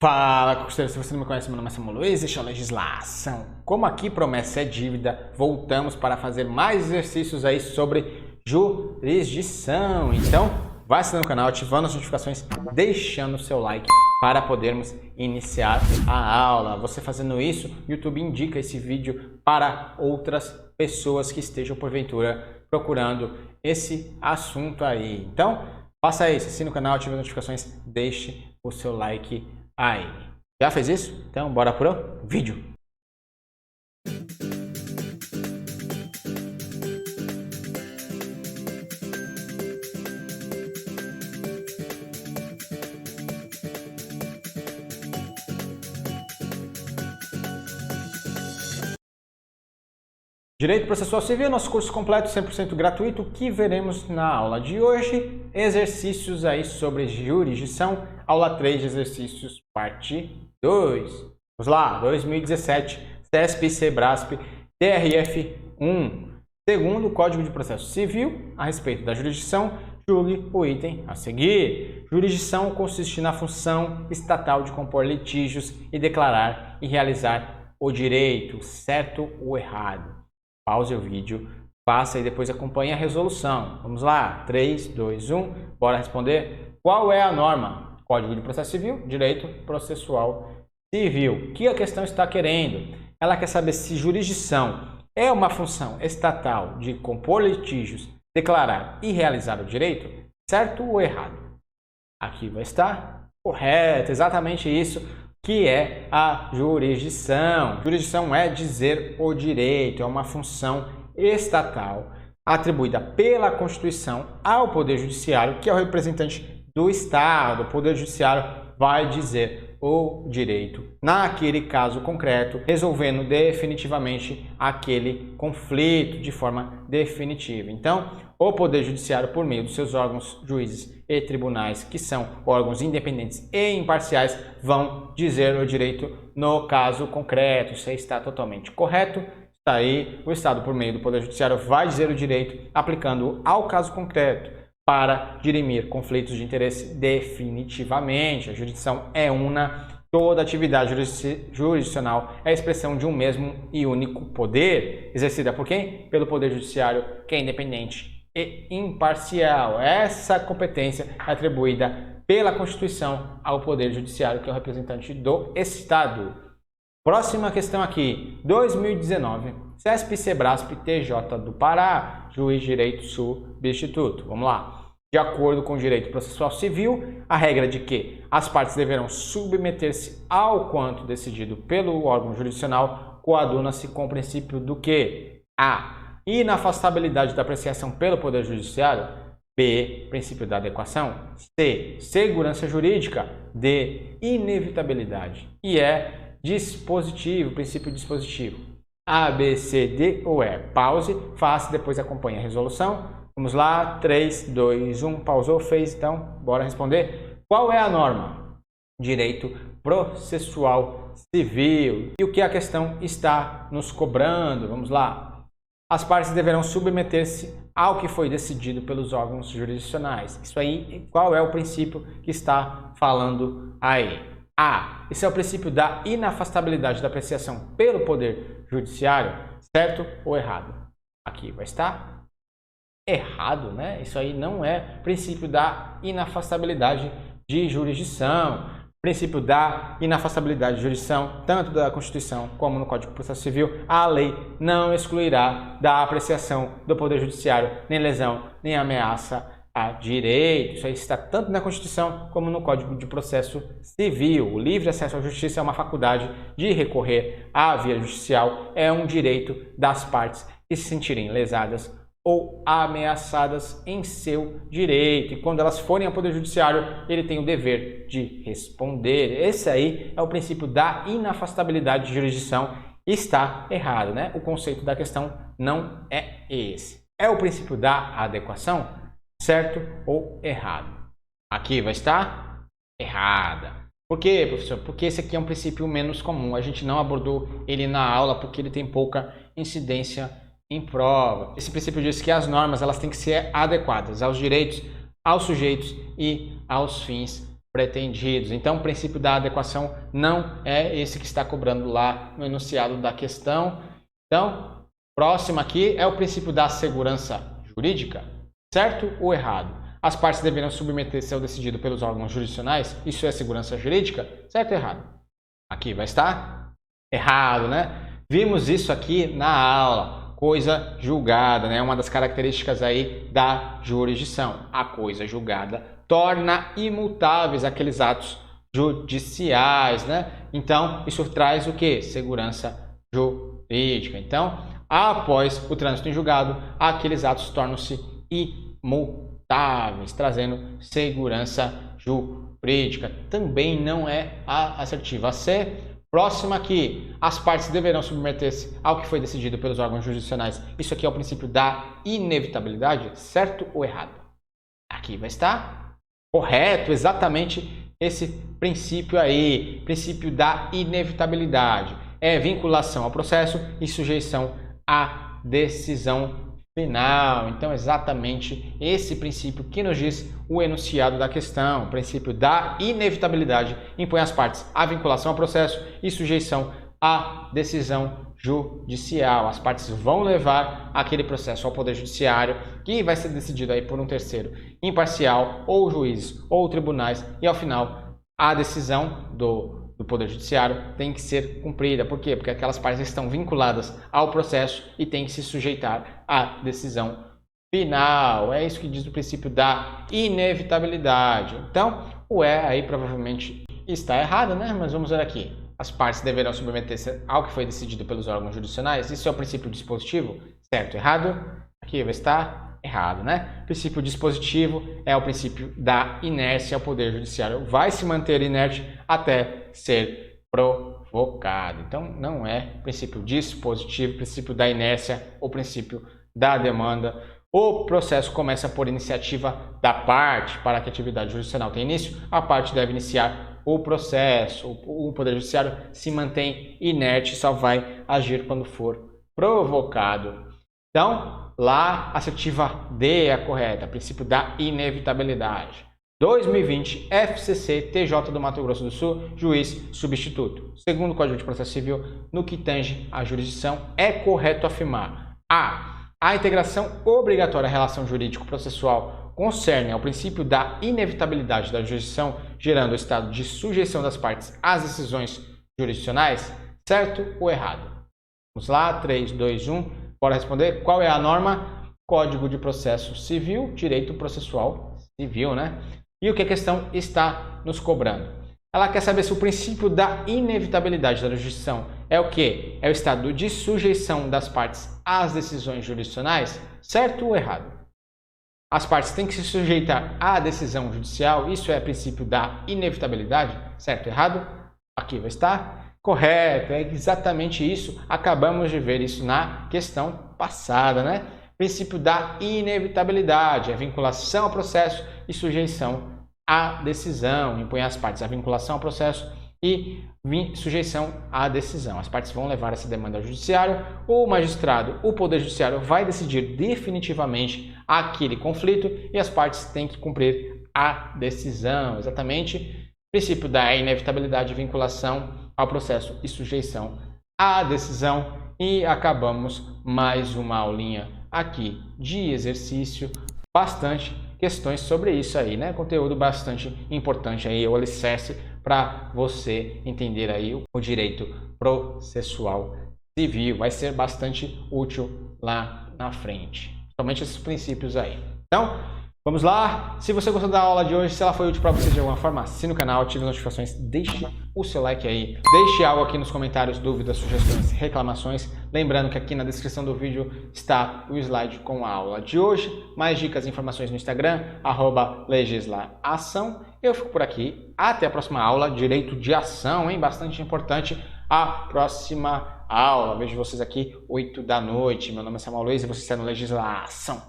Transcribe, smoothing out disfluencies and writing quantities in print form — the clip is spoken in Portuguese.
Fala, concurseiros, se você não me conhece, meu nome é Samuel Luiz, este é o Legislação. Como aqui promessa é dívida, voltamos para fazer mais exercícios aí sobre jurisdição. Então, vai assinar no canal, ativando as notificações, deixando o seu like para podermos iniciar a aula. Você fazendo isso, o YouTube indica esse vídeo para outras pessoas que estejam porventura procurando esse assunto aí. Então, faça isso, assine o canal, ative as notificações, deixe o seu like aí. Já fez isso? Então bora pro vídeo. Direito Processual Civil, nosso curso completo 100% gratuito, que veremos na aula de hoje. Exercícios aí sobre jurisdição, aula 3 de exercícios, parte 2. Vamos lá, 2017, CESP, SEBRASP, TRF 1. Segundo o Código de Processo Civil, a respeito da jurisdição, julgue o item a seguir. Jurisdição consiste na função estatal de compor litígios e declarar e realizar o direito, certo ou errado. Pause o vídeo, faça e depois acompanhe a resolução. Vamos lá, 3, 2, 1, bora responder. Qual é a norma? Código de Processo Civil, Direito Processual Civil. O que a questão está querendo? Ela quer saber se jurisdição é uma função estatal de compor litígios, declarar e realizar o direito, certo ou errado? Aqui vai estar correto, exatamente isso que é a jurisdição. Jurisdição é dizer o direito, é uma função estatal atribuída pela Constituição ao Poder Judiciário, que é o representante do Estado. O Poder Judiciário vai dizer o direito naquele caso concreto, resolvendo definitivamente aquele conflito de forma definitiva. Então, o Poder Judiciário, por meio dos seus órgãos, juízes e tribunais, que são órgãos independentes e imparciais, vão dizer o direito no caso concreto. Isso aí está totalmente correto. Está aí, o Estado, por meio do Poder Judiciário, vai dizer o direito aplicando ao caso concreto para dirimir conflitos de interesse definitivamente. A jurisdição é una. Toda atividade jurisdicional é a expressão de um mesmo e único poder, exercida por quem? Pelo Poder Judiciário, que é independente e imparcial. Essa competência é atribuída pela Constituição ao Poder Judiciário, que é o representante do Estado. Próxima questão aqui, 2019, CESP, SEBRASP, TJ do Pará, juiz de direito substituto. Vamos lá. De acordo com o direito processual civil, a regra de que as partes deverão submeter-se ao quanto decidido pelo órgão jurisdicional coaduna-se com o princípio do que? A. Inafastabilidade da apreciação pelo Poder Judiciário. B. Princípio da adequação. C. Segurança jurídica. D. Inevitabilidade. E E. Dispositivo, princípio dispositivo. A, B, C, D ou E. Pause, faça, depois acompanhe a resolução. Vamos lá, 3, 2, 1, pausou, fez, então, bora responder. Qual é a norma? Direito Processual Civil. E o que a questão está nos cobrando? Vamos lá. As partes deverão submeter-se ao que foi decidido pelos órgãos jurisdicionais. Isso aí, qual é o princípio que está falando aí? A. Esse é o princípio da inafastabilidade da apreciação pelo Poder Judiciário, certo ou errado? Aqui vai estar errado, né? Isso aí não é princípio da inafastabilidade de jurisdição. Princípio da inafastabilidade de jurisdição, tanto da Constituição como no Código de Processo Civil, a lei não excluirá da apreciação do Poder Judiciário nem lesão, nem ameaça a direito. Isso aí está tanto na Constituição como no Código de Processo Civil. O livre acesso à justiça é uma faculdade de recorrer à via judicial, é um direito das partes que se sentirem lesadas ou ameaçadas em seu direito. E quando elas forem ao Poder Judiciário, ele tem o dever de responder. Esse aí é o princípio da inafastabilidade de jurisdição. Está errado, né? O conceito da questão não é esse. É o princípio da adequação, certo ou errado? Aqui vai estar errada. Por quê, professor? Porque esse aqui é um princípio menos comum. A gente não abordou ele na aula porque ele tem pouca incidência em prova. Esse princípio diz que as normas elas têm que ser adequadas aos direitos, aos sujeitos e aos fins pretendidos. Então, o princípio da adequação não é esse que está cobrando lá no enunciado da questão. Então, próximo aqui é o princípio da segurança jurídica, certo ou errado? As partes deverão submeter-se ao decidido pelos órgãos jurisdicionais, isso é segurança jurídica, certo ou errado? Aqui vai estar errado, né? Vimos isso aqui na aula, coisa julgada, né? Uma das características aí da jurisdição. A coisa julgada torna imutáveis aqueles atos judiciais, né? Então, isso traz o que? Segurança jurídica. Então, após o trânsito em julgado, aqueles atos tornam-se imutáveis, trazendo segurança jurídica. Também não é a assertiva C. Próxima aqui, as partes deverão submeter-se ao que foi decidido pelos órgãos jurisdicionais. Isso aqui é o princípio da inevitabilidade, certo ou errado? Aqui vai estar correto, exatamente esse princípio aí, princípio da inevitabilidade. É vinculação ao processo e sujeição à decisão final. Então, exatamente esse princípio que nos diz o enunciado da questão. O princípio da inevitabilidade impõe às partes a vinculação ao processo e sujeição à decisão judicial. As partes vão levar aquele processo ao Poder Judiciário, que vai ser decidido aí por um terceiro imparcial, ou juízes, ou tribunais, e ao final a decisão do Poder Judiciário tem que ser cumprida. Por quê? Porque aquelas partes estão vinculadas ao processo e têm que se sujeitar à decisão final. É isso que diz o princípio da inevitabilidade. Então, o E aí provavelmente está errado, né? Mas vamos ver aqui. As partes deverão submeter-se ao que foi decidido pelos órgãos jurisdicionais. Isso é o princípio dispositivo, certo? Errado? Aqui vai estar errado, né? O princípio dispositivo é o princípio da inércia. O Poder Judiciário vai se manter inerte até ser provocado. Então, não é princípio dispositivo, princípio da inércia ou princípio da demanda. O processo começa por iniciativa da parte. Para que a atividade jurisdicional tenha início, a parte deve iniciar o processo. O Poder Judiciário se mantém inerte e só vai agir quando for provocado. Então, lá, a assertiva D é a correta, princípio da inevitabilidade. 2020, FCC, TJ do Mato Grosso do Sul, juiz substituto. Segundo o Código de Processo Civil, no que tange à jurisdição, é correto afirmar: a integração obrigatória à relação jurídico-processual concerne ao princípio da inevitabilidade da jurisdição, gerando o estado de sujeição das partes às decisões jurisdicionais, certo ou errado? Vamos lá, 3, 2, 1. Bora responder. Qual é a norma? Código de Processo Civil, Direito Processual Civil, né? E o que a questão está nos cobrando? Ela quer saber se o princípio da inevitabilidade da jurisdição é o quê? É o estado de sujeição das partes às decisões jurisdicionais, certo ou errado? As partes têm que se sujeitar à decisão judicial, isso é princípio da inevitabilidade, certo ou errado? Aqui vai estar correto, é exatamente isso. Acabamos de ver isso na questão passada, né? Princípio da inevitabilidade, a vinculação ao processo e sujeição à decisão. Impõe às partes a vinculação ao processo e sujeição à decisão. As partes vão levar essa demanda ao judiciário. O magistrado, o Poder Judiciário, vai decidir definitivamente aquele conflito e as partes têm que cumprir a decisão. Exatamente. Princípio da inevitabilidade, vinculação ao processo e sujeição à decisão. E acabamos mais uma aulinha aqui de exercício, bastante questões sobre isso aí, né? Conteúdo bastante importante aí, o alicerce para você entender aí o direito processual civil. Vai ser bastante útil lá na frente, somente esses princípios aí. Então, vamos lá. Se você gostou da aula de hoje, se ela foi útil para você de alguma forma, assine o canal, ative as notificações, deixe o seu like aí, deixe algo aqui nos comentários, dúvidas, sugestões, reclamações. Lembrando que aqui na descrição do vídeo está o slide com a aula de hoje, mais dicas e informações no Instagram, @legislaação. Eu fico por aqui, até a próxima aula, direito de ação, hein? Bastante importante a próxima aula. Vejo vocês aqui 8 da noite. Meu nome é Samuel Luiz e você está no Legislaação.